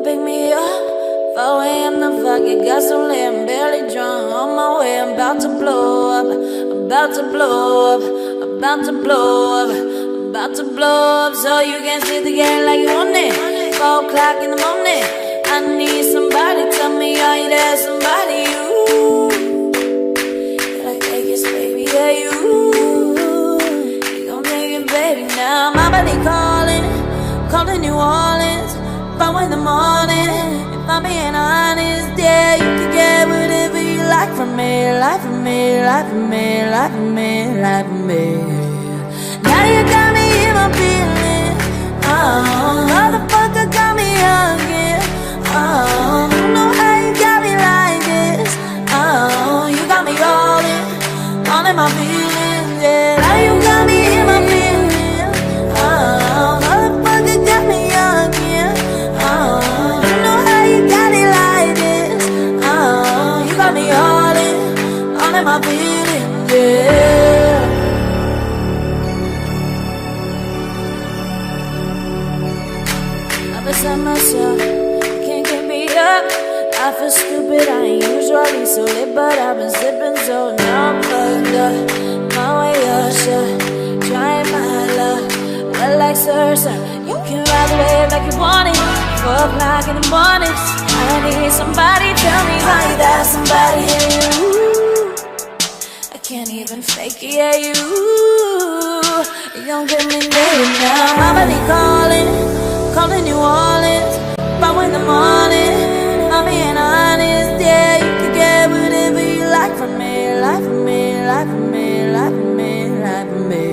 pick me up. 4 a.m. the fuck it got so late, I'm barely drunk. On my way, I'm about to blow up. About to blow up. About to blow up. About to blow up. So you can sleep again like you want it. 4 o'clock in the morning. I need somebody, tell me are you there? Somebody, you. Can I take it, baby? Yeah, you. You gon' take it, baby. Now my body calling New Orleans. 4 in the morning. If I'm being honest, yeah, you can get whatever you like from me, like from me, like from me, like from me, like from me. Now you got me in my feelings. Oh, motherfucker got me again. Oh, you know how you got me like this. Oh, you got me all in my feelings, yeah. Now you got me in my feelings. Oh, motherfucker got me again. Oh, you know how you got it like this. Oh, you got me all in my feelings, yeah. I'm beside myself, can't get me up. I feel stupid, I ain't usually so lit, but I've been sipping, so now I'm fucked up. My way up, shut, trying my luck. Well, like Cersei, you can ride the wave like you want it. 4 o'clock in the morning, I need somebody, tell me how you got somebody. Ooh, I can't even fake it, yeah, you. You gon' get me naked now. My body calling New Orleans. 4 in the morning. I'm being honest, yeah, you can get whatever you like from me, like from me, like from me, like from me, like from me.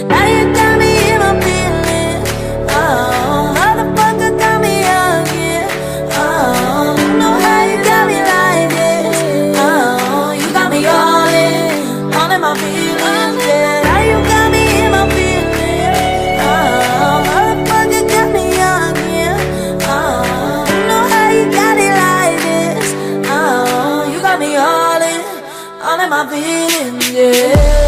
Now you got me in my feelings. Oh, motherfucker got me again. Oh, you know how you got me like this. Oh, you got me all in my feelings, yeah. Now you got me in my feelings. Oh, motherfucker got me again. Oh, you know how you got it like this. Oh, you got me all in my feelings, yeah.